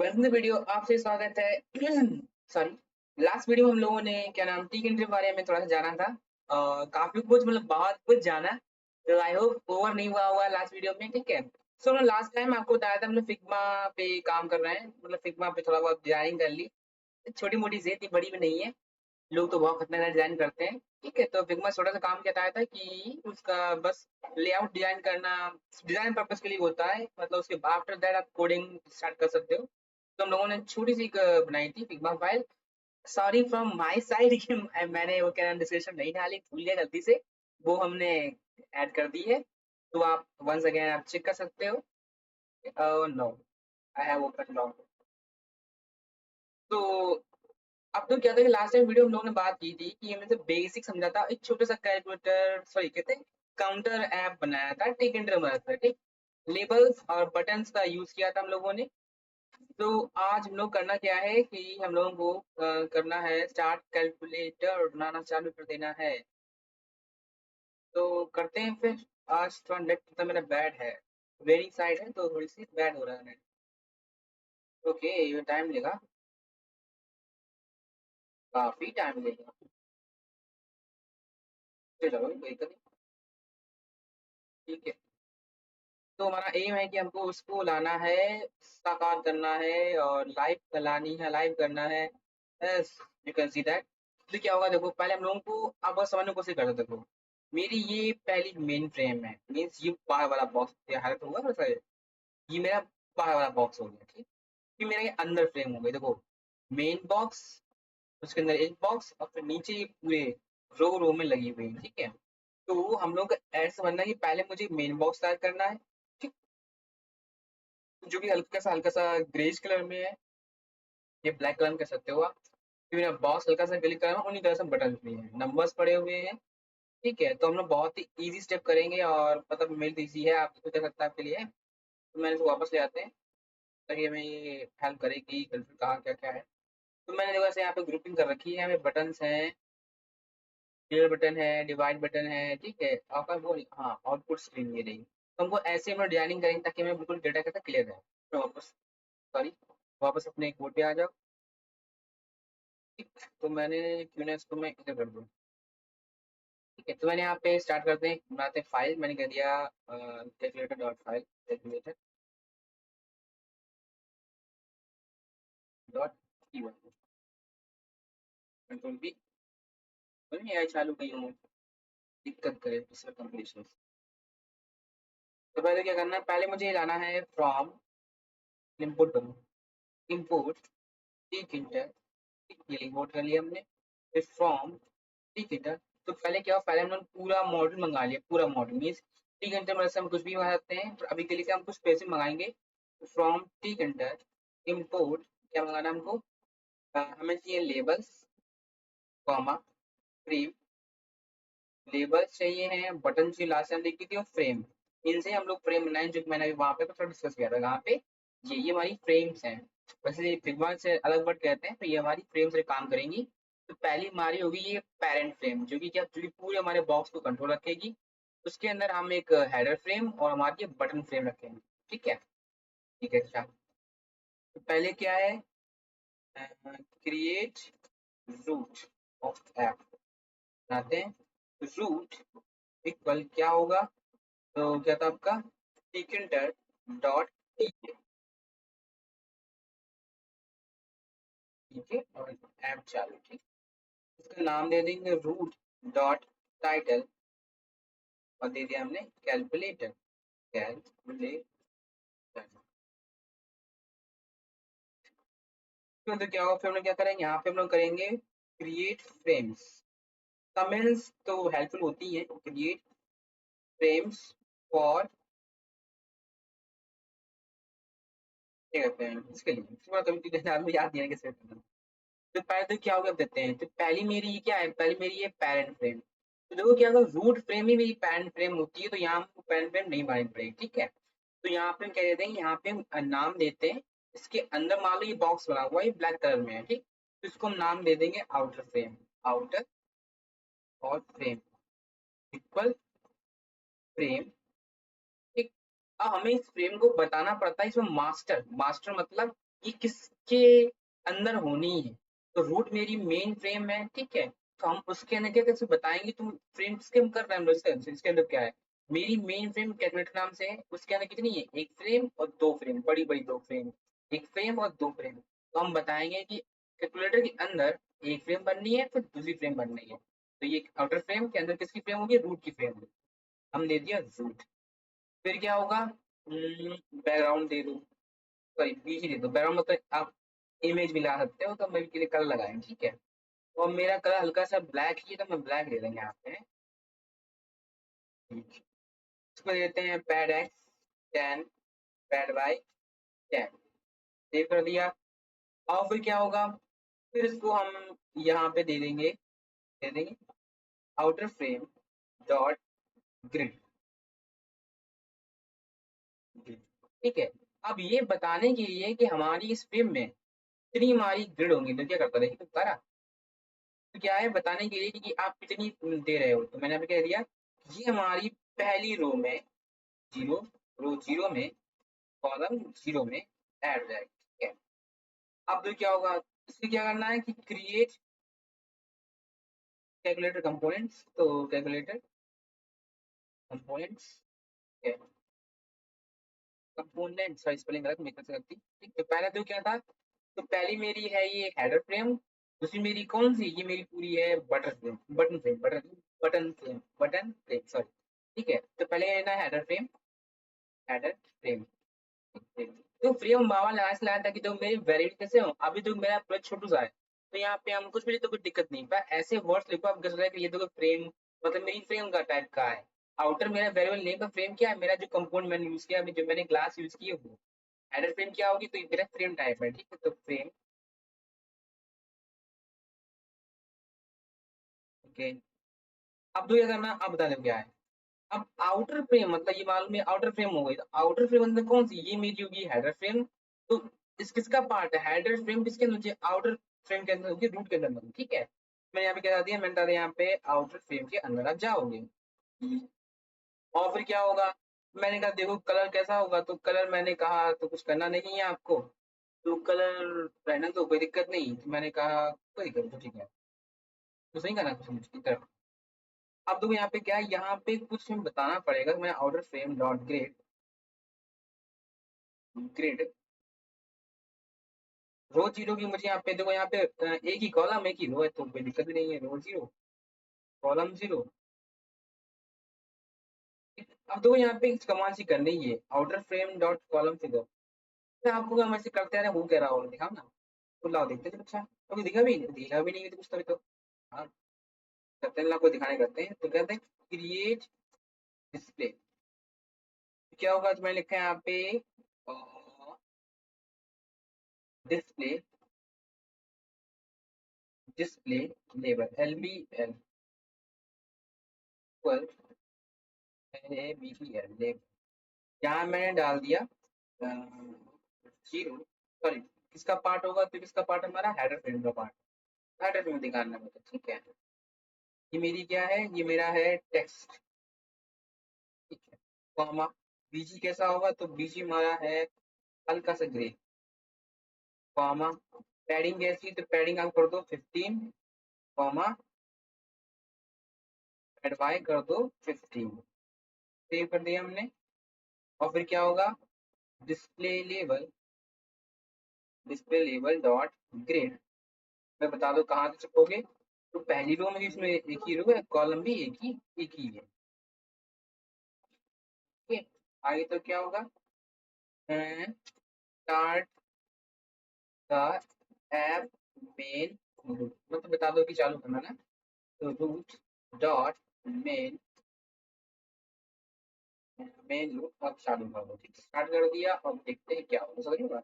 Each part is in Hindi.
Welcome the video. आपसे स्वागत है। सॉरी, लास्ट वीडियो में हम लोगों ने क्या नाम टी के बारे में थोड़ा सा जाना था। काफी कुछ मतलब बहुत कुछ जाना। तो आई होप ओवर नहीं हुआ होगा लास्ट वीडियो में। ठीक है, सो लास्ट टाइम आपको बताया था हम लोग फिग्मा पे काम कर रहे हैं, मतलब फिग्मा पे थोड़ा बहुत डिजाइनिंग कर ली। छोटी मोटी से, इतनी बड़ी भी नहीं है। लोग तो बहुत खतरनाक डिजाइन करते हैं। ठीक है, तो फिग्मा छोटा सा काम कहता था कि उसका बस लेआउट डिजाइन करना डिजाइन पर्पस के लिए होता है, मतलब उसके आफ्टर दैट आप कोडिंग स्टार्ट कर सकते हो। तो हम लोगों ने छोटी सी एक बनाई थी Figma file. Sorry from my side कि मैंने वो क्या डिस्क्रिप्शन नहीं डाली, भूल गया गलती से। वो हमने ऐड कर दी है। तो आप वंस अगेन आप चेक कर सकते हो। No, I have open log. तो अब तो क्या था कि लास्ट टाइम वीडियो हम लोगों ने बात की थी कि हमें तो बेसिक समझा था, एक छोटा सा कैलकुलेटर सॉरी कहते हैं काउंटर ऐप बनाया था टेक एंटर मदद से। ठीक, लेबल्स और बटन्स का यूज किया था हम लोगों ने। तो आज हम लोग करना क्या है कि हम लोगों को करना है स्टार्ट कैलकुलेटर बनाना चालू कर देना है। तो करते हैं फिर। आज थोड़ा नेट तो मेरा बैड है, वेरी साइड है तो थोड़ी सी बैड हो रहा है नेट। ओके, ये टाइम लेगा, काफी टाइम लेगा। चलो कोई दिक्कत नहीं। ठीक है, तो हमारा एम है कि हमको उसको लाना है, साकार करना है और लाइव लानी है, लाइव करना है। Yes, you can see that. तो क्या होगा देखो, पहले हम लोगों को आप बस समझने की कोशिश करते देखो। मेरी ये पहली मेन फ्रेम है, मीन्स ये बाहर वाला बॉक्स हालत होगा वैसा। ये मेरा बाहर वाला बॉक्स हो गया। ठीक, फिर मेरा ये अंदर फ्रेम हो गई देखो, मेन बॉक्स, उसके अंदर एक बॉक्स और फिर नीचे ये पूरे रो रो में लगी हुई है। ठीक है, तो हम लोग को ऐसे समझना है कि पहले मुझे मेन बॉक्स तैयार करना है, ठीक, जो कि हल्का सा ग्रेज कलर में है। ये ब्लैक कलर में कह सकते हो आप। फिर मेरा बॉक्स हल्का सा क्लिक करना, उन्हीं तरह से बटन भी हैं, नंबर्स पड़े हुए हैं। ठीक है, तो हम लोग बहुत ही इजी स्टेप करेंगे और मतलब मेरी तो इजी है, आपको क्या लगता है आपके लिए। तो मैंने इसको वापस ले आते हैं ताकि हमें ये हेल्प करेगी कहाँ क्या क्या है। तो मैंने देखो ऐसे यहाँ पे ग्रुपिंग कर रखी है, हमें बटन्स हैं, क्लियर बटन है, डिवाइड बटन है। ठीक है, आपका वो हाँ आउटपुट स्क्रीन ये रही। तो हमको ऐसे हम लोग डिजाइनिंग करेंगे ताकि हमें बिल्कुल डेटा कैसा क्लियर है। तो वापस सॉरी वापस अपने कोड पे आ जाओ। ठीक, तो मैंने क्यों ना इसको मैं इधर कर दूँ। ठीक है, तो मैंने यहाँ पे स्टार्ट करते हैं, बनाते हैं फाइल। मैंने कह दिया calculator dot file, calculator dot की1, कंट्रोल बी। नहीं आई चालू कहीं हूँ, दिक्कत करे दूसरा कंप्लीशन। तो पहले क्या करना है, पहले मुझे ये लाना है फ्रॉम, इम्पोर्ट करूँ, इम्पोर्ट टिक इंटर। ये इम्पोर्ट कर लिया हमने। फिर फ्रॉम टिक इंटर। तो पहले क्या हुआ, पहले हमने पूरा मॉडल मंगा लिया, पूरा मॉडल मीन्स टिक इंटर में से हम कुछ भी मंगा सकते हैं, पर अभी के लिए हम कुछ पैसे मंगाएंगे। फ्रॉम टिक इंटर इम्पोर्ट, क्या मंगाना हमको, हमें चाहिए लेबल्स, कॉमा, फ्रेम, लेबल्स चाहिए हैं, बटन चाहिए, लास्ट टाइम देखी थी, और फ्रेम। इनसे हम लोग फ्रेम बनाए, जो कि मैंने अभी वहाँ पे थोड़ा डिस्कस किया था यहाँ पे। ये हमारी फ्रेम्स हैं। वैसे फिग्मा से अलग वर्ड कहते हैं, तो ये हमारी फ्रेम से काम करेंगी। तो पहली हमारी होगी ये पेरेंट फ्रेम, जो कि क्या, जो कि पूरे हमारे बॉक्स को कंट्रोल रखेगी। उसके अंदर हम एक हेडर फ्रेम और हमारी बटन फ्रेम रखेंगे। ठीक है, ठीक है, अच्छा। तो पहले क्या है, क्रिएट रूट ऑफ ऐप बनाते हैं। रूट इक्वल क्या होगा, तो क्या था आपका, टिकटर डॉट टी। ठीक है, और ऐप चालू। ठीक, इसका नाम दे देंगे रूट डॉट टाइटल, और दे दिया हमने कैलकुलेटर, कैलकुलेटर। तो क्या होगा, फिर हम लोग क्या करेंगे, यहाँ पे हम लोग करेंगे क्रिएट फ्रेम्स। कमेंट्स तो हेल्पफुल होती है, क्रिएट फ्रेम्स फॉर, क्या कहते हैं इसके लिए, थोड़ा कभी आपको याद नहीं है कैसे करना। तो पहले तो क्या होगा देते हैं, तो पहली मेरी क्या है, पहली मेरी है पेरेंट फ्रेम। तो देखो क्या होगा, रूट फ्रेम ही मेरी पेरेंट फ्रेम होती है, तो यहाँ हमको पेरेंट फ्रेम नहीं बनानी पड़ेगी। ठीक है, तो यहाँ पे हम क्या देते हैं, यहाँ पे हम नाम देते हैं। इसके अंदर मान लो ये बॉक्स बना हुआ है, ब्लैक कलर में है। ठीक, तो इसको हम नाम दे देंगे आउटर फ्रेम, आउटर और फ्रेम इक्वल फ्रेम। ठीक, अब हमें इस फ्रेम को बताना पड़ता है इसमें मास्टर, मास्टर मतलब ये किसके अंदर होनी है। तो रूट मेरी मेन फ्रेम है, ठीक है। तो हम उसके अंदर क्या कैसे बताएंगे, तुम फ्रेम किसके हम कर रहे हैं, इसके अंदर क्या है। मेरी मेन फ्रेम कैलकुलेटर नाम से है, उसके अंदर कितनी है, एक फ्रेम और दो फ्रेम, बड़ी बड़ी दो फ्रेम, एक फ्रेम और दो फ्रेम। तो हम बताएंगे कि कैलकुलेटर के अंदर एक फ्रेम बननी है, फिर दूसरी फ्रेम बननी है। तो ये आउटर फ्रेम के अंदर किसकी फ्रेम होगी, रूट की फ्रेम होगी। हम दे दिया रूट। फिर क्या होगा, बैकग्राउंड दे दो, सॉरी बीच ही दे दो। बैकग्राउंड मतलब आप इमेज भी ला सकते हो, तो मैं के लिए कलर लगाएंगे, ठीक है। और मेरा कलर हल्का सा ब्लैक ही है, तो मैं ब्लैक दे देंगे यहाँ पे, ठीक है। इसको देते हैं pad x 10, pad y 10, save कर दिया। और फिर क्या होगा, फिर इसको हम यहाँ पे दे देंगे आउटर फ्रेम डॉट ग्रिड, ठीक है। अब ये बताने के लिए कि हमारी इस फ्रेम में कितनी हमारी ग्रिड होंगी, तो क्या करता देखिए, तो करा। तो क्या है बताने के लिए कि आप कितनी दे रहे हो, तो मैंने अभी कह दिया ये हमारी पहली रो में जीरो, रो जीरो में, कॉलम जीरो में ऐड हो जाएगा, ठीक है। अब तो क्या होगा, इसमें क्या करना है कि क्रिएट कैलकुलेटर कंपोनेंट्स, तो calculator components, component, sorry spelling गलत मेरे से गलती, ठीक। तो पहला तो क्या था, तो पहली मेरी है ये हेडर फ्रेम, दूसरी मेरी कौन सी, ये मेरी पूरी है button frame, button frame sorry, ठीक है। तो पहले है ना हेडर फ्रेम, हेडर फ्रेम, तो फ्रेम बाबा लगा से लगाया था कि तो मेरी वेरिएबल कैसे हो, अभी तो मेरा प्लस छोटू सा है, तो यहाँ पे हम कुछ भी तो कोई दिक्कत नहीं, पर ऐसे वर्ड्स लिखो आप गलत है कि ये तो फ्रेम मतलब मेरी फ्रेम का टाइप का है। आउटर मेरा वेरिएबल नेम का फ्रेम क्या है, मेरा जो कंपोनेंट मैंने यूज किया, अभी जो मैंने क्लास यूज की है वो हेडर फ्रेम क्या होगी, तो ये मेरा फ्रेम टाइप है, ठीक है। तो फ्रेम, ओके। अब तो क्या करना, अब बता दो क्या है। अब आउटर फ्रेम मतलब ये मालूम है आउटर फ्रेम हो गई, तो आउटर फ्रेम अंदर कौन सी, ये मेरी होगी हेडर फ्रेम। तो इस किसका पार्ट है, हेडर फ्रेम किसके अंदर होगी, आउटर फ्रेम के अंदर होगी, रूट के अंदर होगी, ठीक है। मैंने यहाँ पे क्या दिया, मैंने डाला यहाँ पे आउटर फ्रेम के अंदर आप जाओगे। और फिर क्या होगा, मैंने कहा देखो कलर कैसा होगा, तो कलर मैंने कहा तो कुछ करना नहीं है आपको, तो कलर रहना तो कोई दिक्कत नहीं, तो मैंने कहा कोई दिक्कत नहीं, तो ठीक है, तो सही करना कुछ मुझकी तरफ। अब देखो यहाँ पे क्या है, यहाँ पे कुछ हमें बताना पड़ेगा, तो मैं outer frame dot grade, grade row zero की मुझे यहाँ पे देखो, यहाँ पे एक ही कॉलम एक ही रो है, तो कोई दिक्कत भी नहीं है, रो जीरो कॉलम जीरो। अब देखो यहाँ पे कमांड सी करनी है, outer frame dot column figure, तो आपको हम ऐसे करते रहे, वो कह रहा होगा दिखाओ ना, तो लाओ देखते हैं, अच्छा तो दिखा भी नहीं है तो कुछ तो हाँ, करते हैं, आपको दिखाने करते हैं, तो कहते हैं क्रिएट डिस्प्ले, क्या होगा, तो मैंने लिखा है यहाँ पे display, display label L B L पर बी टी एल लेबल, यहाँ मैंने डाल दिया जीरो, सॉरी किसका पार्ट होगा, तो किसका पार्ट हमारा हेडर फ्रेम का पार्ट, हेडर फ्रेम दिखाना मुझे, ठीक है। ये मेरी क्या है, ये मेरा है टेक्स्ट, ठीक है। कॉमा बीजी कैसा होगा, तो बीजी हमारा है हल्का सा ग्रे, कॉमा पैडिंग कैसी, तो पैडिंग आप कर दो 15, कॉमा एडवाई कर दो 15, सेव कर दिया हमने। और फिर क्या होगा, display level, display level dot grade, मैं बता दो कहाँ से छपोगे, तो पहली रो में इसमें एक ही रो है, कॉलम भी एक ही है, ठीक है। आगे तो क्या होगा, start the app main root, मतलब बता दो कि चालू करना ना, तो root dot main, main root अब चालू कर दो, ठीक, स्टार्ट कर दिया, अब देखते हैं क्या होगा, समझ रहे हो,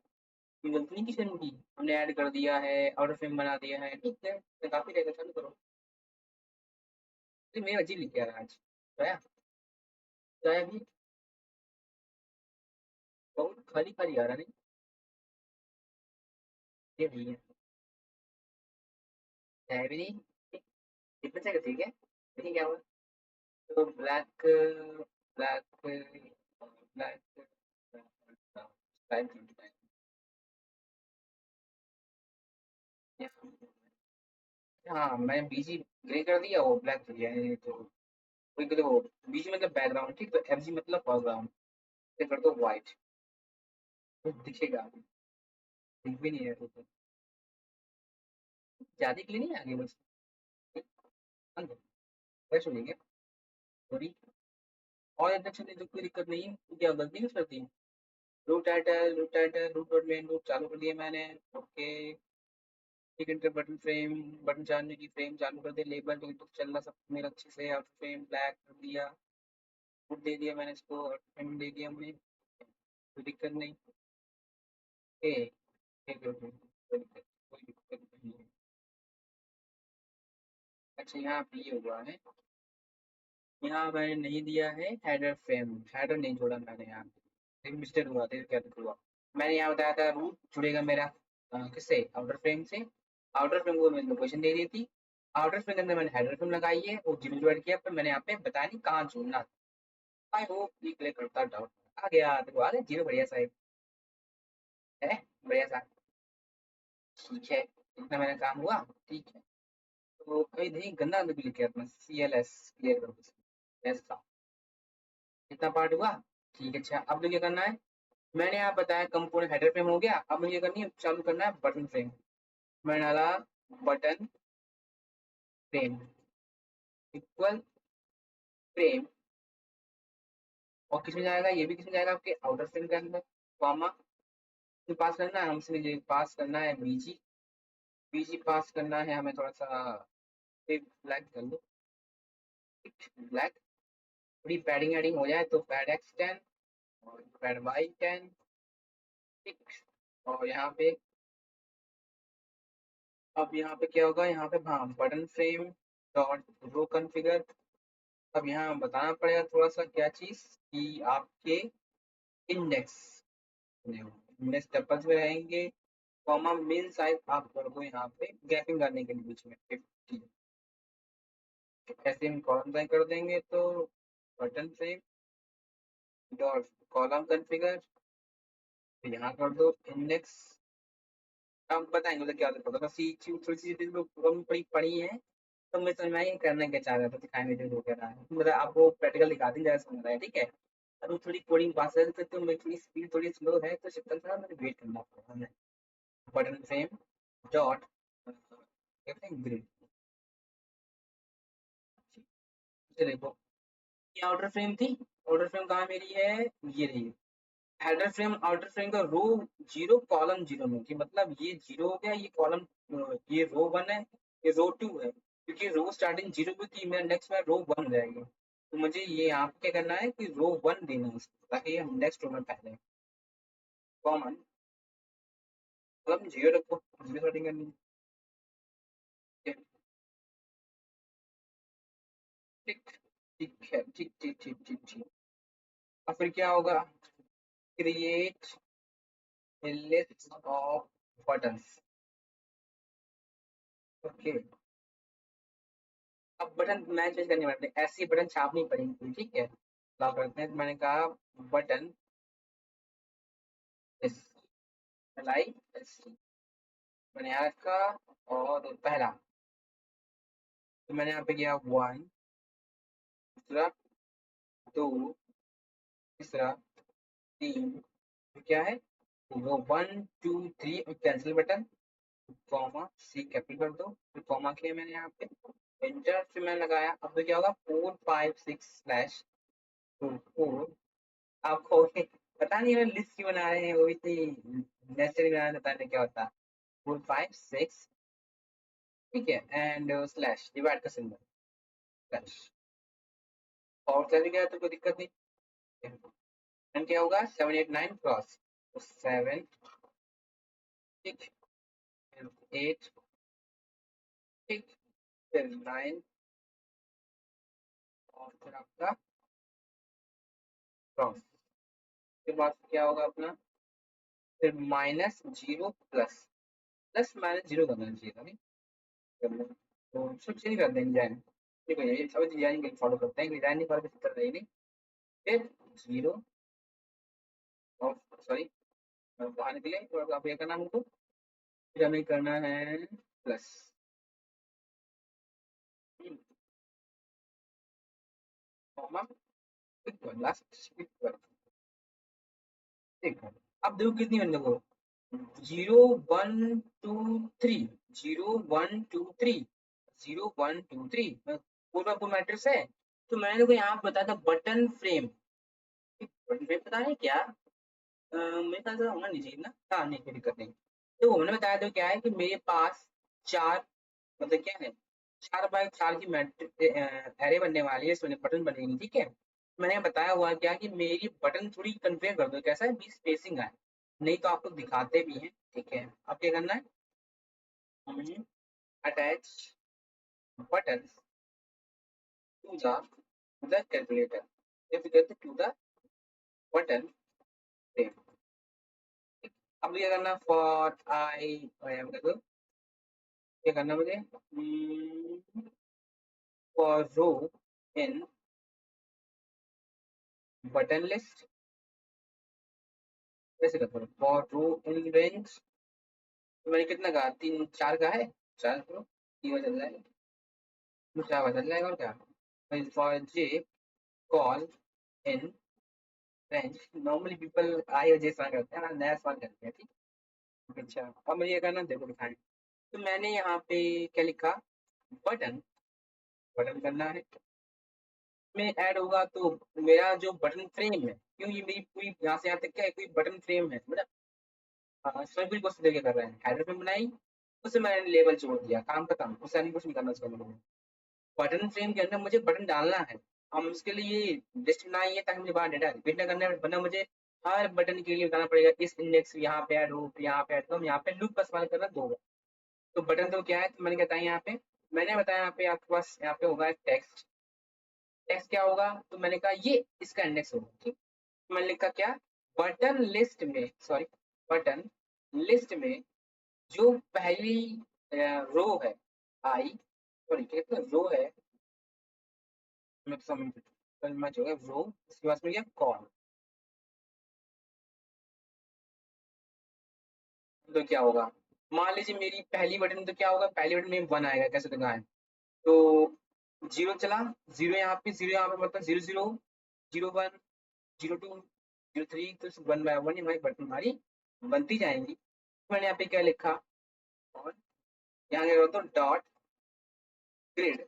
गलती नहीं किसी ने की, हमने ऐड कर दिया है, आउटर फ्रेम बना दिया है, ठीक है, तो काफी रहेगा, चालू करो। मेरा अजीब लिख के आ रहा है आज, दया, दया भी बहुत खाली खाली आ रहा नहीं, ये नहीं है, दया भी नहीं, कितने से ठीक है, देखिए क्या हुआ, तो ब्लैक, ब्लैक, ब्लैक, हाँ मैंने बीजी ग्रे कर दिया, वो ब्लैक कर दिया है, तो वही कर दो। बीजी मतलब बैकग्राउंड, ठीक, तो एफजी मतलब फोरग्राउंड, ये कर दो व्हाइट, तो दिखेगा, दिख भी नहीं है तो ज्यादा के लिए नहीं आगे बस, वैसे नहीं है थोड़ी। और इंडक्शन में तो कोई दिक्कत नहीं है, तो क्या गलती नहीं करती। रूट और मेन रूट चालू कर दिया मैंने। ओके, ठीक है, बटन फ्रेम, बटन जानने की फ्रेम चालू कर दे, लेबल तो चल रहा सब मेरा अच्छे से। आउट फ्रेम ब्लैक कर दिया, फुट दे दिया मैंने इसको, और फ्रेम दे दिया मैंने, कोई दिक्कत नहीं। ए, कोई दिक्कत नहीं है। अच्छा यहाँ पे ये हुआ है, यहाँ मैंने नहीं दिया है हेडर फ्रेम, हेडर नहीं जोड़ा मैंने यहाँ पे, मिस्टेक हुआ था, क्या हुआ। मैंने यहाँ बताया था रूट जुड़ेगा मेरा किससे, आउटर फ्रेम से। आउटर फ्रेम को मैंने लोकेशन दे दी थी, आउटर फ्रेम के अंदर मैंने हेडर फ्रेम लगाई है और जीरो ज्वाइन किया, पर मैंने यहाँ पे बताया नहीं कहाँ जोड़ना था। आई होप ये क्लियर करता डाउट आ गया, देखो आ गया जीरो, बढ़िया सा है, बढ़िया सा। ठीक है, इतना मेरा काम हुआ, ठीक है। तो कहीं नहीं गंदा अंदर भी लिख के अपना CLS क्लियर करो, ऐसा इतना पार्ट हुआ। ठीक है, अच्छा अब तो क्या करना है, मैंने यहाँ बताया कंपोनेंट हेडर फ्रेम हो गया, अब मुझे करनी है, चालू करना है बटन फ्रेम। मैंने डाला बटन फ्रेम इक्वल फ्रेम, और किसमें जाएगा, ये भी किसमें जाएगा, आपके आउटर फ्रेम के अंदर, कॉमा तो पास करना है हमसे, ये पास करना है बीजी, बीजी पास करना है हमें थोड़ा सा ब्लैक कर लो, ब्लैक, थोड़ी पैडिंग एडिंग हो जाए तो पैड X10 और पैड Y10, ठीक। और यहाँ पे, अब यहाँ पे क्या होगा, यहाँ पे हाँ button frame dot row configure. अब यहाँ बताना पड़ेगा थोड़ा सा क्या चीज, कि आपके इंडेक्स इंडेक्स डबल्स में रहेंगे, कॉमा मिन साइज आप कर दो यहाँ पे गैपिंग करने के लिए बीच में 50, ऐसे हम कॉलम साइज कर देंगे, तो button frame dot column configure, यहाँ कर दो इंडेक्स। अब बताएंगे मतलब क्या होता है, तो सी थोड़ी सी चीजें लोग पड़ी पड़ी है, तो मैं समझ में आई करना क्या चाह रहा था, दिखाने में जो वगैरह है, मतलब आपको प्रैक्टिकल दिखा दी जाए, समझ रहा है, ठीक है। अब थोड़ी कोडिंग पास है तो मेरी स्पीड थोड़ी स्लो है, तो चक्कर था मुझे वेट करना पड़ा हमें। बटन फ्रेम डॉट कहते हैं ग्रिड, देखो ये आउटर फ्रेम थी, आउटर फ्रेम कहाँ मेरी है, ये रही। हेडर फ्रेम आउटर फ्रेम का रो जीरो कॉलम जीरो में, कि मतलब ये जीरो हो गया, ये कॉलम, ये रो वन है, ये रो टू है, क्योंकि रो स्टार्टिंग जीरो पे थी, मेरा नेक्स्ट में रो वन जाएगी, तो मुझे ये यहाँ पे क्या करना है कि रो वन देना है इसको, ताकि हम नेक्स्ट रो में पहले कॉमन कॉलम जीरो रखो, जीरो स्टार्टिंग करनी है, ठीक, ठीक है, ठीक ठीक ठीक ठीक ठीक। और फिर क्या होगा, create list of buttons, okay. अब बटन मैं चेंज करने वाले, ऐसी बटन छापनी पड़ेगी, ठीक है। क्या करते हैं, मैंने कहा बटन लाई मैंने यहाँ रखा, और पहला तो मैंने यहाँ पे किया वन, दूसरा दो, तीसरा तीन, तो क्या है वो 1 2 3, कैंसिल बटन, कॉमा सी कैपिटल कर दो, फिर कॉमा किया मैंने यहाँ पे, एंटर, फिर मैंने लगाया, अब तो क्या होगा 4 5 6/4, आपको पता नहीं है लिस्ट क्यों बना रहे हैं, वो भी नेचुरली बनाना, बताने क्या होता है, 4 5 6, ठीक है, एंड स्लैश डिवाइड का सिंबल, स्लैश, और चल गया तो कोई दिक्कत नहीं। एंड क्या होगा 7 8 9 क्रॉस, तो 7, ठीक, 8, ठीक, फिर 9, और फिर आपका क्रॉस, उसके बाद क्या होगा अपना, फिर -0 प्लस, प्लस -0 करना चाहिए था नहीं, तो सब चेंज कर देंगे डिजाइन, ठीक है, ये सब डिजाइन फॉलो करते हैं, डिजाइन नहीं फॉलो कर रही नहीं, फिर 0 और सॉरी बाहर निकले, और आप ये करना हमको, फिर हमें करना है प्लस, लास्ट इक्वल। देखो अब देखो कितनी बन देखो 0 1 2 3 0 1 2 3 0 1 2 3 पूरा मैट्रिक्स है। तो मैंने देखो यहाँ पे बताया था बटन फ्रेम। बटन फ्रेम पता है क्या? मेरे ख्याल से होना नहीं चाहिए ना। हाँ नहीं, कोई दिक्कत नहीं। तो उन्होंने बताया तो क्या है कि मेरे पास चार, मतलब क्या है, 4 बाय 4 की मैट्रिक्स एरे बनने वाली है, इसमें बटन बनेगी, ठीक है। मैंने बताया हुआ क्या कि मेरी बटन थोड़ी कन्फिगर कर दो, कैसा है, बीच स्पेसिंग आए, नहीं तो आपको दिखाते भी हैं, ठीक है। अब क्या करना है, attach button to the calculator, to the button frame. अब क्या करना, फॉर आई क्या करना मुझे, for row in button list, कैसे करता हूँ, फॉर रो इन रेंज। तो मैंने कितना कहा, 3 4 का है, 4 करो, 3 में चल जाएगा, तो 4 में चल जाएगा, और क्या। For J call in range, normally people I और जे सवाल करते हैं, नया सवाल करते हैं, ठीक। अच्छा अब मुझे ये करना, देखो दिखाएं। तो मैंने यहाँ पे क्या लिखा, बटन, बटन करना है में ऐड होगा, तो मेरा जो बटन फ्रेम है, क्यों ये मेरी पूरी यहाँ से यहाँ तक क्या है, कोई बटन फ्रेम है, मतलब इसमें पूरी कोशिश करके कर रहे हैं, हेडर में बनाई, उससे मैंने लेबल जोड़ दिया, काम खत्म, उससे आगे कुछ नहीं करना चाहिए। बटन फ्रेम के अंदर मुझे बटन डालना है। हम उसके लिए लिस्ट बनाई है ताकि मुझे बाहर डेटा रिपीट ना करना है, वरना मुझे हर बटन के लिए बताना पड़ेगा इस इंडेक्स यहाँ पे ऐड हो, यहाँ पे ऐड, तो हम यहाँ पे लूप का इस्तेमाल करना दो। तो बटन तो क्या है, तो मैंने बताया यहाँ पे, मैंने बताया यहाँ पे आपके पास यहाँ पे होगा टेक्स्ट। टेक्स्ट क्या होगा, तो मैंने कहा ये इसका इंडेक्स होगा, ठीक। तो मैंने लिखा क्या, बटन लिस्ट में, सॉरी, बटन लिस्ट में जो पहली रो है, आई, सॉरी क्या रो है, मैं तो समझ हो गया रो, उसके बाद में क्या कॉल, तो क्या होगा, मान लीजिए मेरी पहली बटन, तो क्या होगा, पहली बटन में 1 आएगा, कैसे दिखाएं, तो 0 चला, 0 यहाँ पे, 0 यहाँ पे, मतलब 0 0 0 1 0 2 0 3, तो 1 बाय 1 हमारी बटन हमारी बनती जाएंगी। तो मैंने यहाँ पे क्या लिखा, और यहाँ क्या करता हूँ, डॉट ग्रिड,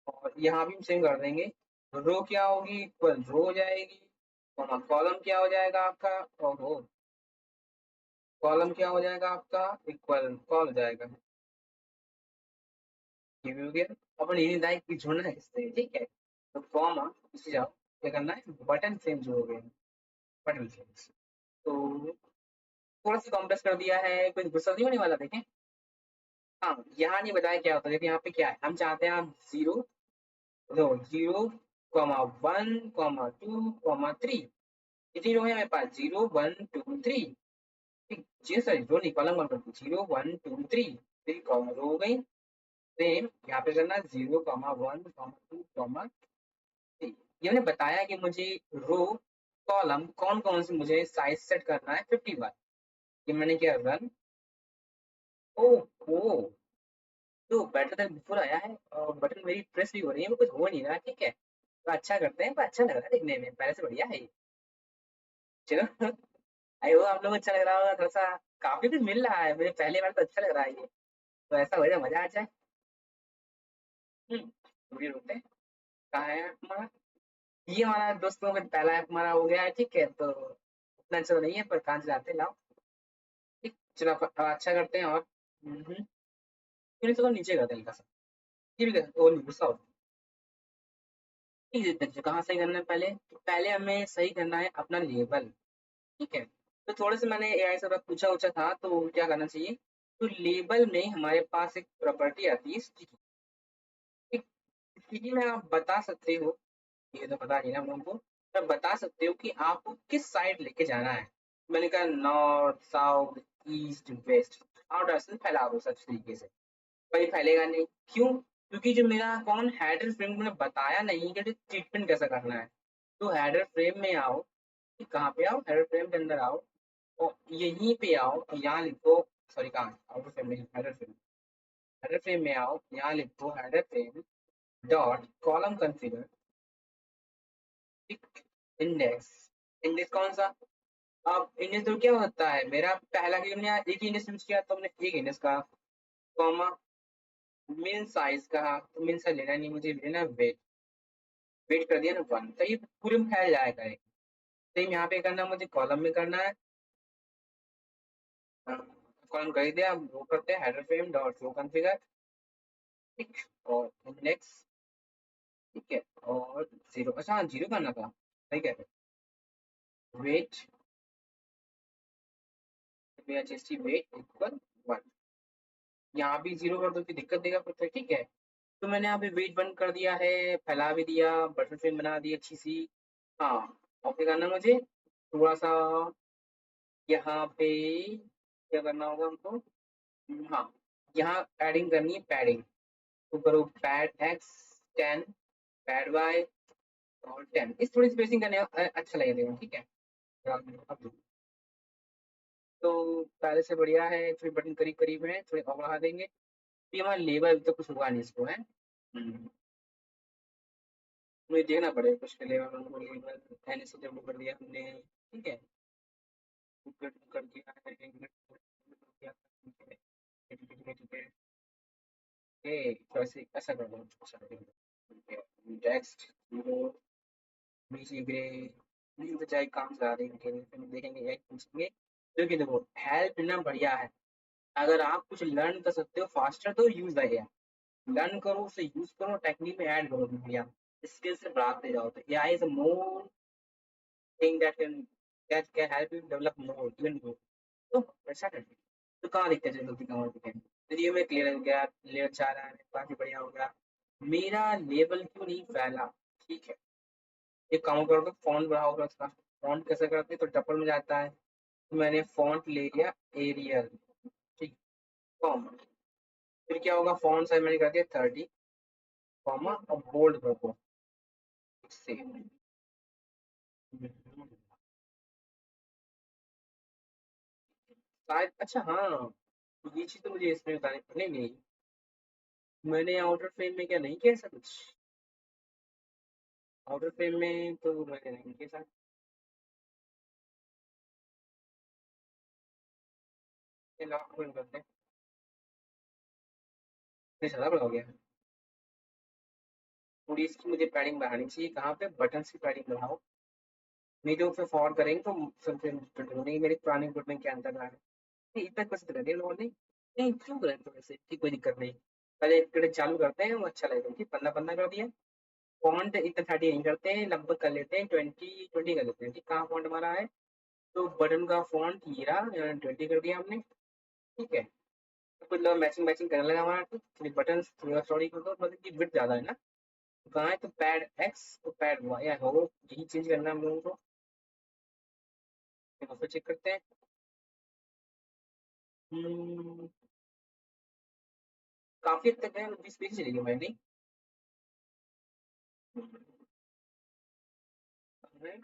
और यहाँ भी सेम कर देंगे। रो क्या होगी, इक्वल रो हो जाएगी, कॉलम क्या हो जाएगा आपका, ओहो, कॉलम क्या हो जाएगा आपका, इक्वल कॉल हो जाएगा, ये भी हो गया। अपन ये लाइक भी जोड़ना है इससे, ठीक है। तो कॉमा इसे जाओ, क्या करना है, बटन फ्रेम जो हो गए, बटन फ्रेम्स। तो थोड़ा सा कॉम्प्रेस कर दिया है, कोई गुस्सा नहीं होने वाला, देखें। हाँ, यहाँ नहीं बताया क्या होता है, देखिए यहाँ पे क्या है, हम चाहते हैं आप 0 0 1 2 3, कितनी रो है मेरे पास, 0 1 2 3, ठीक, जी सर, रो नहीं, कॉलम कौन करती, 0 1 2 3, फिर कॉलम रो हो गई। सेम यहाँ पे करना 0 1 2 3, ये मैंने बताया कि मुझे रो कॉलम कौन कौन से मुझे साइज सेट करना है 50 बार। ये मैंने किया रन, ओ ओ, तो बेटर देन बिफोर आया है, और बटन मेरी प्रेस भी हो रही है, वो कुछ हो नहीं रहा, ठीक है। तो अच्छा करते हैं, पर अच्छा लग रहा है देखने में, पहले से बढ़िया है ये। चलो आई हो आप लोग को अच्छा लग रहा होगा, थोड़ा सा काफी कुछ मिल रहा है, मुझे पहली बार तो अच्छा लग रहा है ये। तो ऐसा हो जाए, मजा आ जाए। थोड़ी रुकते हैं, कहाँ है हमारा, ये हमारा दोस्तों में पहला ऐप हमारा हो गया है, ठीक है। तो उतना अच्छा तो नहीं है, पर कहाँ से लाते लाओ, ठीक। चलो अच्छा करते हैं, और फिर इसको नीचे करते हैं हल्का सा, ये भी कर, वो नहीं गुस्सा हो, ठीक है। कहाँ सही करना है, पहले तो पहले हमें सही करना है अपना लेबल, ठीक है। तो थोड़े से मैंने एआई से पूछा उछा था, तो क्या करना चाहिए, तो लेबल में हमारे पास एक प्रॉपर्टी आती है स्टिकी, ठीक। स्टिकी में आप बता सकते हो, ये तो पता नहीं ना हम लोगों को, तब बता सकते हो कि आपको किस साइड लेके जाना है। मैंने कहा नॉर्थ साउथ ईस्ट वेस्ट, और दरअसल फैला दो सब तरीके से, कहीं फैलेगा नहीं, क्यों, क्योंकि जो मेरा कौन हेडर फ्रेम मैंने बताया नहीं कि ट्रीटमेंट कैसा करना है। तो हेडर फ्रेम में आओ, कहाँ पे आओ, हेडर फ्रेम के अंदर आओ, और यहीं पे आओ, यहाँ लिखो, सॉरी कहाँ, आउटर फ्रेम नहीं, हेडर फ्रेम, हेडर फ्रेम में आओ, यहाँ लिखो header frame dot column configure index. Index कौन सा? अब इंडेक्स तो क्या होता है, मेरा पहला कि हमने एक ही इंडेक्स यूज किया तो हमने एक इंडेक्स कहा, कॉमा मिन साइज कहा, तो मिन साइज लेना नहीं मुझे, लेना वेट। वेट कर दिया ना 1, तो ये पूरे में फैल जाएगा ये। सेम यहाँ पे करना, मुझे कॉलम में करना है। कॉलम कर दिया, हम वो करते हैं header frame dot row configure, ठीक, और इंडेक्स, ठीक है, और जीरो, अच्छा हाँ जीरो करना था, सही कह रहे हो। वेट वेट इक्वल 1, यहाँ भी जीरो कर दो कि दिक्कत देगा फिर तो, ठीक है। तो मैंने यहाँ पे वेट बंद कर दिया है, फैला भी दिया, बटन फ्रेम बना दी अच्छी सी। हाँ, और क्या करना मुझे, थोड़ा सा यहाँ पे क्या करना होगा हमको, हाँ, यहाँ एडिंग करनी है पैडिंग, तो करो पैड एक्स 10, पैड वाई और 10, इस थोड़ी स्पेसिंग करने अच्छा लगेगा, ठीक है। अब तो पहले से बढ़िया है, थोड़ी बटन करीब करीब है, थोड़े और बढ़ा देंगे। ये हमारा लेवल तो कुछ हुआ नहीं इसको है, मुझे देखना पड़ेगा कुछ के लेवल, लेवल एन से जब कर दिया हमने, ठीक है, कर दिया है, ठीक है, तो ऐसे ऐसा कर दो, टेक्स्ट जीरो बीसी ग्रे, नहीं तो चाहे काम चला देंगे, फिर देखेंगे एक पूछेंगे, क्योंकि देखो हेल्प ना बढ़िया है, अगर आप कुछ लर्न कर सकते हो फास्टर तो यूज द एआई, लर्न करो उसे, यूज करो, टेक्निक में ऐड करो बढ़िया, स्किल से बढ़ाते जाओ, तो AI is a more thing that can help you develop more even more, तो ऐसा करते हैं। तो कहाँ दिखते हैं गलती, कहाँ दिखते हैं, तो ये मैं क्लियर हो गया, क्लियर चाह रहा है, काफी बढ़िया हो गया। मेरा लेवल क्यों नहीं फैला, ठीक है, एक काम करो तो फॉन्ट बढ़ाओगे उसका, फॉन्ट कैसे करते हैं, तो डबल में जाता है, तो मैंने फॉन्ट ले लिया एरियल, ठीक, कॉमा, फिर क्या होगा, फॉन्ट साइज मैंने कर दिया 30, कॉमा और बोल्ड रखो, से शायद, अच्छा हाँ, ये चीज तो मुझे इसमें बतानी नहीं नहीं, मैंने आउटर फ्रेम में क्या नहीं किया ऐसा कुछ, आउटर फ्रेम में तो मैंने नहीं किया शायद, ये लॉक बंद करते हैं, ये ज़्यादा बड़ा हो गया, थोड़ी इसकी मुझे पैडिंग बढ़ानी चाहिए, कहाँ पे, बटन की पैडिंग बढ़ाओ, नहीं तो फिर फॉरवर्ड करेंगे तो फिर ढूंढेंगे मेरे पुराने गुट में क्या अंतर रहा है। नहीं, इतना पसंद कर दिया लोगों ने, नहीं क्यों करें तो वैसे, ठीक, कोई दिक्कत नहीं, पहले एक कड़े चालू करते हैं, वो अच्छा लगेगा, ठीक, 15 15 कर दिया, फॉन्ट इतना 30 नहीं करते हैं, लगभग कर लेते हैं 20 20 कर लेते हैं, ठीक, कहाँ फॉन्ट हमारा है, तो बटन का फॉन्ट ये रहा, 20 कर दिया हमने, ठीक है, तो कुछ लोग मैचिंग मैचिंग करने लगा हमारा, ठीक, थोड़ी बटन थोड़ा सॉरी कर दो, मतलब कि विड्थ ज़्यादा है ना, तो कहाँ है, तो पैड एक्स तो पैड वाई हो, यही चेंज करना है हम लोगों को, फिर चेक करते हैं। हम्म, काफी हद तक है, 20 पेज चलेगी मैं नहीं,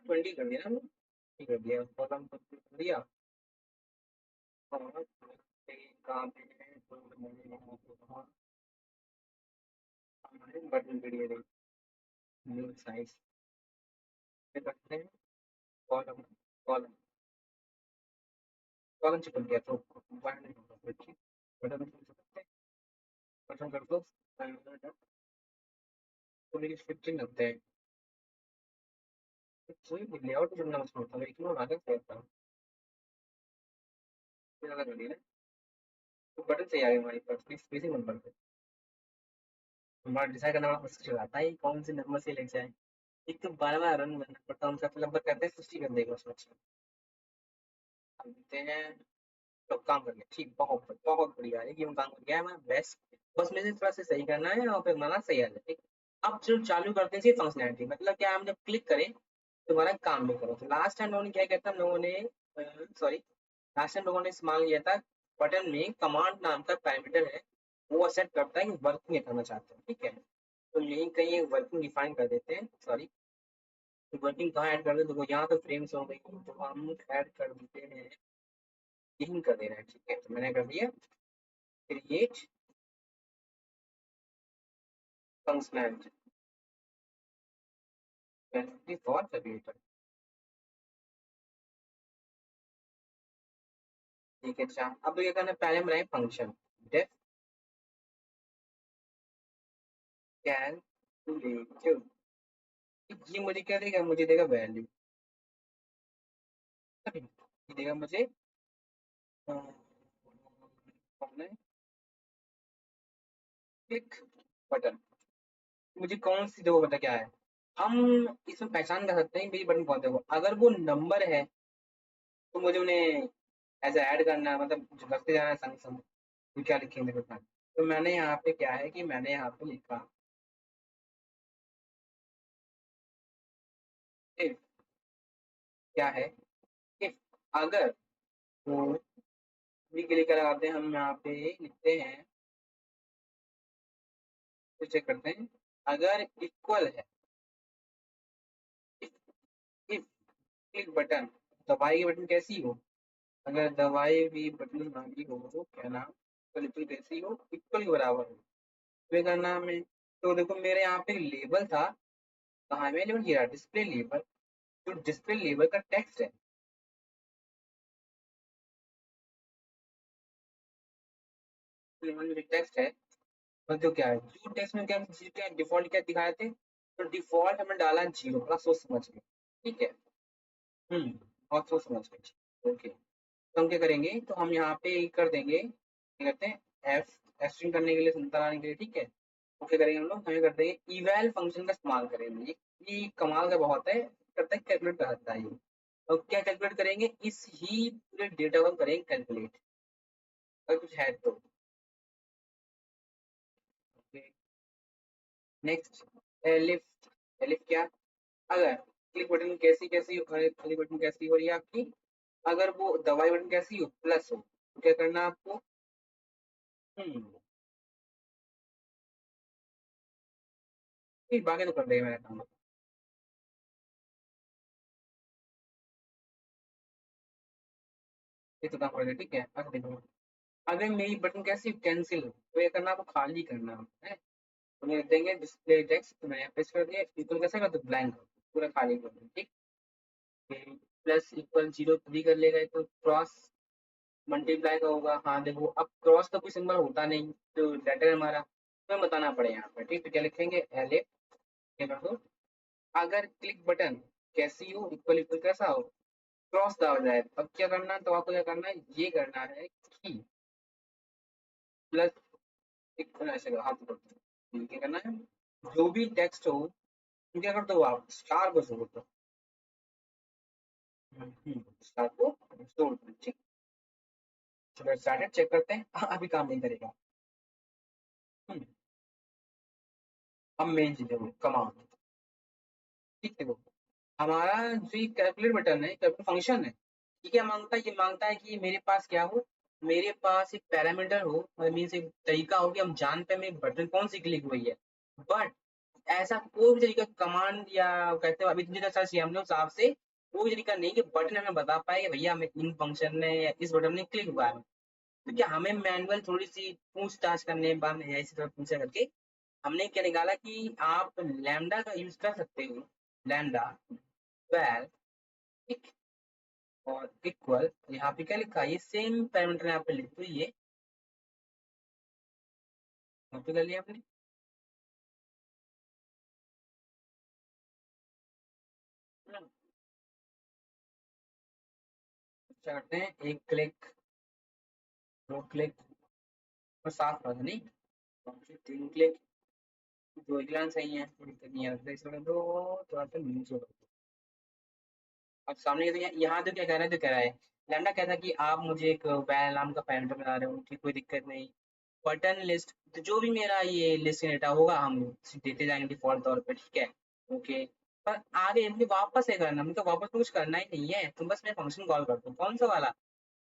20 कर दिया ना, 20 कर दिया, कॉलम कर दिया, और कहाँ पे है, तो मैंने यहाँ पे कहा, हमारे बटन वीडियो न्यू साइज पे करते हैं, कॉलम, कॉलम, कॉलम चिपक गया तो वन नहीं होगा, देखिए बटन चिपकते हैं, बटन कर दो, तो मेरी स्क्रिप्टिंग करते हैं, कोई लेआउट चुनना मुश्किल होता है, लेकिन वो आगे करता हूँ, ज़्यादा कर दिया, तो बटन सही आ गया हमारे पास, स्पेसिंग बन पड़ते, हमारा डिसाइड करना बड़ा मुश्किल हो जाता है कौन से नंबर से ले जाए, एक तो बार बार रन करना पड़ता है, हम सब लगभग करते हैं 60 कर देगा उसमें, अच्छा हम देते हैं, तो काम कर ले, ठीक, बहुत बहुत बढ़िया है, ये काम कर गया है मैं बेस्ट, बस मुझे थोड़ा सा सही करना है और फिर हमारा सही आ जाए, ठीक। अब जो चालू करते हैं फंक्शनैलिटी, मतलब क्या, हम जब क्लिक करें तो हमारा काम भी करो, तो लास्ट टाइम लोगों ने क्या किया था, हम लोगों ने सॉरी, लास्ट टाइम लोगों ने इस्तेमाल किया था, बटन में कमांड नाम का पैरामीटर है, वो सेट करता है कि वर्किंग करना चाहते हैं, ठीक है, तो यहीं कहीं वर्किंग डिफाइन कर देते हैं, सॉरी, तो वर्किंग कहाँ ऐड कर देते, तो यहाँ तो फ्रेम्स हो गई, तो हम ऐड कर देते हैं, यहीं कर दे रहे हैं, ठीक है, तो मैंने कर दिया क्रिएट फंक्शनैलिटी फॉर कैलकुलेटर। ठीक है, अच्छा अब क्या करना है, पहले हम बनाए फंक्शन डेफ कैलकुलेटर। ये मुझे क्या देगा, मुझे देगा वैल्यू, ये देगा मुझे क्लिक बटन। मुझे कौन सी दो बता क्या है, हम इसमें पहचान कर सकते हैं मेरी बटन कौन सा है। अगर वो नंबर है तो मुझे उन्हें ऐसे ऐड करना है, मतलब रखते जाना है संग संग, तो क्या लिखेंगे बता। तो मैंने यहाँ पे क्या है कि मैंने यहाँ पे लिखा इफ, क्या है इफ, अगर वो भी के लिए क्या लगाते हैं हम यहाँ पे लिखते हैं, तो चेक करते हैं अगर इक्वल है, इफ क्लिक बटन, दबाई की बटन कैसी हो, अगर दवाई हुई बटन वाली हो तो क्या नाम, बिल्कुल कैसी हो, इक्वल के बराबर हो, तो ये करना हमें। तो देखो मेरे यहाँ पे लेबल था, कहाँ में लेबल किया, डिस्प्ले लेबल। जो डिस्प्ले लेबल का टेक्स्ट है, लेबल में टेक्स्ट है, और जो क्या है जो टेक्स्ट में क्या डिफॉल्ट क्या दिखाए थे, तो डिफॉल्ट हमने डाला जीरो, बड़ा सोच समझ के, ठीक है। बहुत सोच समझ के, ओके। तो हम क्या करेंगे, तो हम यहाँ पे कर देंगे, क्या करते हैं एफ, एस्ट्रिंग करने के लिए, संता लाने के लिए, ठीक है। तो क्या करेंगे हम लोग, हमें कर देंगे इवैल फंक्शन का इस्तेमाल करेंगे, ये कमाल का बहुत है, करता है कैलकुलेट कर सकता है ये। और क्या कैलकुलेट करेंगे, इस ही पूरे डेटा को करेंगे कैलकुलेट, अगर कुछ है तो। नेक्स्ट एलिफ, एलिफ क्या, अगर क्लिक बटन कैसी कैसी, क्लिक बटन कैसी हो रही है आपकी, अगर वो दवाई बटन कैसी हो, प्लस हो, तो क्या करना है आपको, हम्म ठीक, बाकी तो कर देगा मेरा काम। ये तो काम कर देगा, ठीक है। अब देखो, अगर मेरी बटन कैसी कैंसिल, तो ये करना आपको खाली करना है, तो मैं देंगे डिस्प्ले टेक्स्ट, तो मैंने प्रेस कर दिया, इक्वल कैसे कर दो, ब्लैंक, पूरा खाली कर दो, ठीक। प्लस इक्वल जीरो भी कर लेगा, तो क्रॉस मल्टीप्लाई का होगा, हाँ देखो अब क्रॉस का कोई सिंबल होता नहीं, तो लेटर हमारा तो बताना पड़ेगा यहाँ पे, ठीक। तो क्या लिखेंगे, एलिफ, क्या कर दो, अगर क्लिक बटन कैसी हो, इक्वल इक्वल कैसा हो, क्रॉस दाव जाए, अब क्या करना है, तो आपको क्या करना है, ये करना है कि प्लस एक ऐसे हाथ पकड़ते, क्या करना है, जो भी टेक्स्ट हो, क्या कर दो आप स्टार को जोड़ दो, स्टार को जोड़ दो, ठीक। चलो स्टार्टेड, चेक करते हैं। अभी काम नहीं करेगा। हम्म, अब मेन चीज है वो कमांड, ठीक है। वो हमारा जो ये कैलकुलेट बटन है, कैलकुलेट फंक्शन है, ये क्या मांगता है, ये मांगता है कि मेरे पास क्या हो, मेरे पास एक पैरामीटर हो, मीन्स एक तरीका हो कि हम जान पाए मेरी बटन कौन सी क्लिक हुई है। बट ऐसा कोई भी तरीका, कमांड या कहते हो अभी जितना सर्च किया हमने उस हिसाब से, कोई तरीका नहीं कि बटन हमें बता पाए कि भैया हमें इन फंक्शन ने या इस बटन ने क्लिक हुआ है। तो क्या हमें मैनुअल थोड़ी सी पूछताछ करने के बाद में ऐसी तरह पूछा करके हमने क्या निकाला कि आप लैम्डा का यूज कर सकते हो, लैम्डा 12, ठीक, और इक्वल, यहाँ पे क्या लिखा है, ये सेम पैरामीटर यहाँ पे लिख दो, ये कॉपी कर लिया आपने। हम्म, क्या करते हैं, एक क्लिक, दो क्लिक, और साफ बात नहीं, तीन क्लिक, दो इक्लान सही है, कोई दिक्कत नहीं है, इसमें दो, थोड़ा सा नीचे कर दो। अब सामने ये तो यहाँ तो क्या कह रहा है, तो कह रहा है लैम्डा कहता है कि आप मुझे एक वैल नाम का पैरामीटर बना रहे हो, ठीक, कोई दिक्कत नहीं। बटन लिस्ट, तो जो भी मेरा ये लिस्ट डेटा होगा हम देते जाएंगे डिफॉल्ट तौर पे, ठीक है, ओके। पर आगे मुझे वापस है करना, मुझे वापस तो कुछ करना ही नहीं है, तुम बस मैं फंक्शन कॉल कर दो, कौन सा वाला,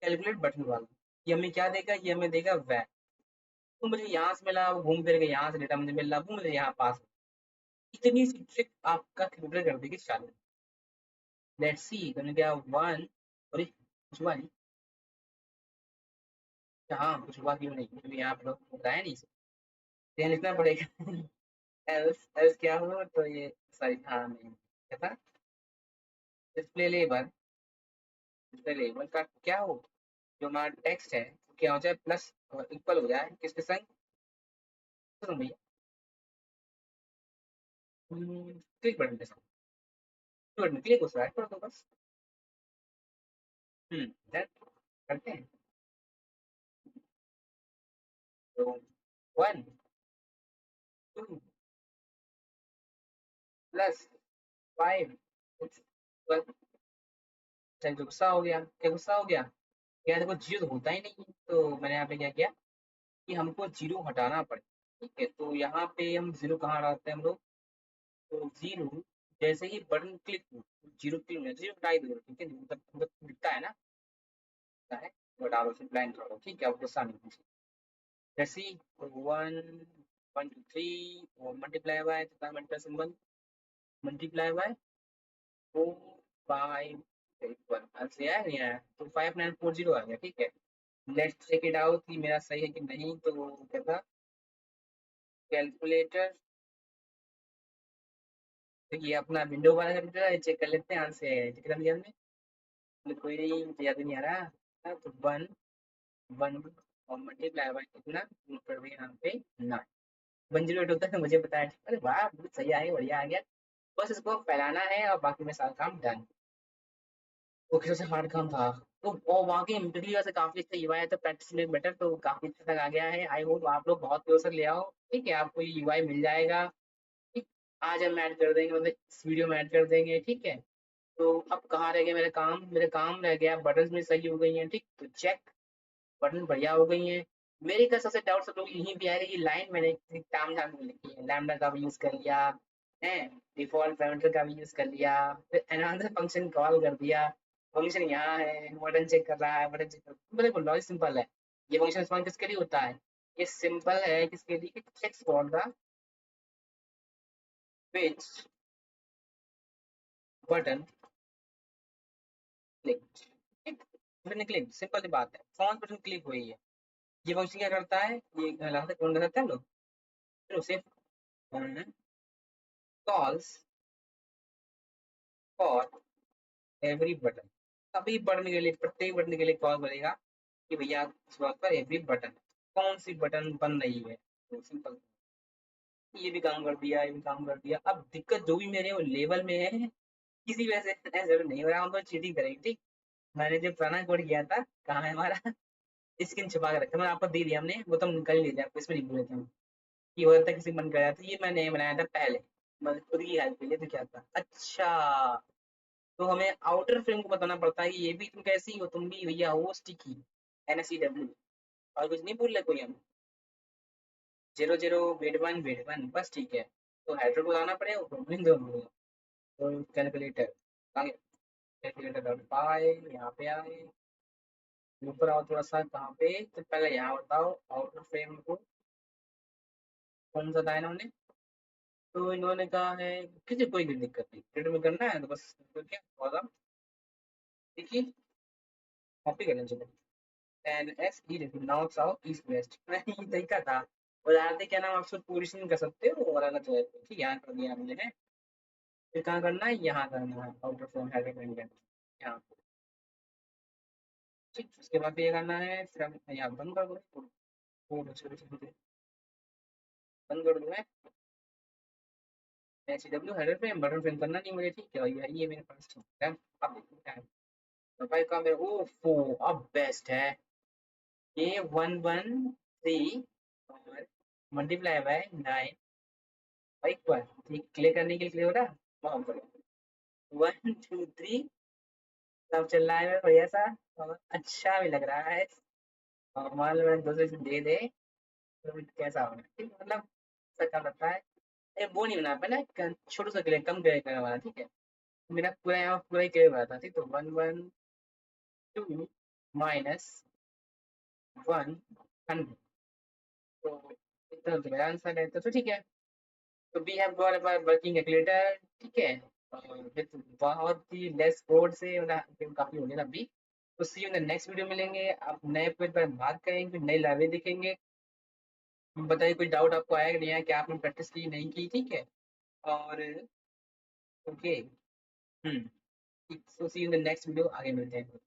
कैलकुलेट बटन वाला। ये हमें क्या देगा, ये हमें देगा वैल, तो मुझे यहाँ से मिला, वो घूम फिर के यहाँ से डेटा मुझे मिल रहा, वो मुझे यहाँ पास, इतनी सी ट्रिक आपका कंप्यूटर कर देगी चालू। लेट्स सी, तुमने क्या वन, अरे कुछ हुआ नहीं, हाँ कुछ हुआ क्यों नहीं, क्योंकि यहाँ पर बताया नहीं, ध्यान लिखना पड़ेगा। एल्स एल्स क्या हो तो ये सॉरी हाँ नहीं क्या था डिस्प्ले लेबल डिस्प्ले लेबल का क्या हो जो हमारा टेक्स्ट है वो क्या हो जाए प्लस इक्वल हो जाए किसके संग सुनो भैया क्लिक बटन के संग बटन क्लिक हो रहा है तो बस that करते हैं तो 1 2 +5 12 चल तो गुस्सा हो गया क्या गुस्सा हो गया क्या देखो जीरो तो होता ही नहीं है तो मैंने यहाँ पे क्या किया कि हमको जीरो हटाना पड़ेगा ठीक है तो यहाँ पे हम जीरो कहाँ हटाते हैं हम लोग तो जीरो जैसे ही बटन क्लिक हो जीरो क्लिक हो जीरो हटा ही दो ठीक है मतलब दिखता है ना दिखता है तो हटा दो ब्लैंक कर दो ठीक है अब गुस्सा नहीं कीजिए जैसे ही 1 1 2 3 और multiply by multiply symbol multiply by 4 5 8 1 answer आया नहीं आया तो 5940 आ गया ठीक है लेट्स चेक इट आउट कि मेरा सही है कि नहीं तो क्या था कैलकुलेटर देखिए अपना विंडो वाला कंप्यूटर चेक कर लेते हैं आंसर चेक कर लिया हमने मतलब कोई नहीं मुझे याद नहीं आ रहा तो 1 1 और मल्टीप्लाई बाय कितना कर दिया यहाँ पे 9 108 होता है मुझे बताया अरे वाह बहुत सही आ गया बढ़िया आ गया बस इसको फैलाना है और बाकी में सारा काम डन वो सबसे हार्ड काम था तो और वाकई पिछली बार से काफी अच्छा यूआई है तो प्रैक्टिस में बेटर तो काफी अच्छा तक आ गया है आई होप आप लोग बहुत क्लोजर ले आओ ठीक है आपको ये यूआई मिल जाएगा ठीक आज हम ऐड कर देंगे मतलब इस वीडियो में ऐड कर देंगे ठीक है तो अब कहाँ रह गया मेरे काम रह गया बटन भी सही हो गई हैं ठीक तो चेक बटन बढ़िया हो गई हैं मेरे का सबसे डाउट सब लोग यहीं पे आएगा ये लाइन मैंने ताम झाम में लिखी है लैम्डा का भी यूज कर लिया है डिफॉल्ट पैरामीटर का भी यूज कर लिया फिर अनदर फंक्शन कॉल कर दिया फंक्शन यहाँ है बटन चेक कर रहा है बटन चेक कर मेरे को लॉजिक सिंपल है ये फंक्शन इस्तेमाल किसके लिए होता है ये सिंपल है किसके लिए checks for the which button click ठीक बटन क्लिक सिंपल सी बात है कौन बटन क्लिक हुई है ये फंक्शन क्या करता है ये कौन करता है लोग फिर उसे कॉल्स फॉर एवरी बटन सभी बटन के लिए प्रत्येक बटन के लिए कॉल करेगा कि भैया इस बात पर एवरी बटन कौन सी बटन बन रही है तो सिंपल ये भी काम कर दिया ये भी काम कर दिया अब दिक्कत जो भी मेरे वो लेवल में है किसी वजह से जरूर नहीं हो रहा हम तो चीटिंग करेंगे ठीक मैंने जो पुराना कोड किया था कहाँ है हमारा स्क्रीन छुपा के रखा मैंने आपको दे दिया हमने वो तो हम निकल ही लेते आपको इसमें नहीं बोले थे हम ये हो था किसी मन कराया था ये मैंने बनाया था पहले मैं खुद की हेल्प के लिए तो क्या था अच्छा तो हमें आउटर फ्रेम को बताना पड़ता है कि ये भी तुम कैसी हो तुम भी भैया हो स्टिकी NSEW और कुछ नहीं बोल रहे कोई हम 00 वेट वन बस ठीक है तो हेडर को लाना पड़ेगा दोनों तो कैलकुलेटर कैलकुलेटर डॉट पाई यहाँ पे आए ऊपर आओ थोड़ा सा कहाँ पे तो पहले यहाँ बताओ आउटर फ्रेम को कौन सा था इन्होंने तो इन्होंने कहा है किसी कोई भी दिक्कत नहीं ट्रेड में करना है तो बस तो क्या होगा देखिए कॉपी करना चलो NSE देखो नॉर्थ साउथ ईस्ट वेस्ट नहीं ये तरीका था और आते क्या नाम आप सब पोजिशन कर सकते हो और अलग चले ठीक यहाँ कर दिया हमने है फिर कहाँ करना है यहाँ करना है आउटर फ्रेम हेडर यहाँ ठीक उसके बाद ये करना है फिर हम यहाँ बंद कर दो छोटे बंद कर दो है NCW हेडर पे बटन फ्रेम करना नहीं मुझे ठीक है ये मेरे पास ठीक है अब देखते हैं तो भाई का मेरे ओफो अब बेस्ट है ये 1 1 3 और मल्टीप्लाई बाय 9 बाइक पर ठीक क्लियर करने के लिए क्लियर हो रहा वहां पर 1 2 3 सब चल रहा है बढ़िया सा और अच्छा भी लग रहा है और मान लो मैंने दूसरे से दे दे तो फिर कैसा होगा ठीक मतलब सच्चा लगता है ये वो नहीं बना पाया ना छोटू सा क्लियर कम क्लियर करने वाला ठीक है मेरा पूरा यहाँ पूरा ही क्लियर हुआ था ठीक तो 1 1 2 -100 तो इतना तो मेरा आंसर है तो ठीक है तो we have got a working calculator ठीक है और विद बहुत ही लेस कोड से मतलब काफी हो गया अभी तो see you in the next video मिलेंगे आप नए पेज पर बात करेंगे नई लाइब्रेरी देखेंगे बताइए कुछ डाउट आपको आया कि नहीं आया, क्या आपने प्रैक्टिस की नहीं की, ठीक है? और okay, so see in the next video, आगे मिलते हैं।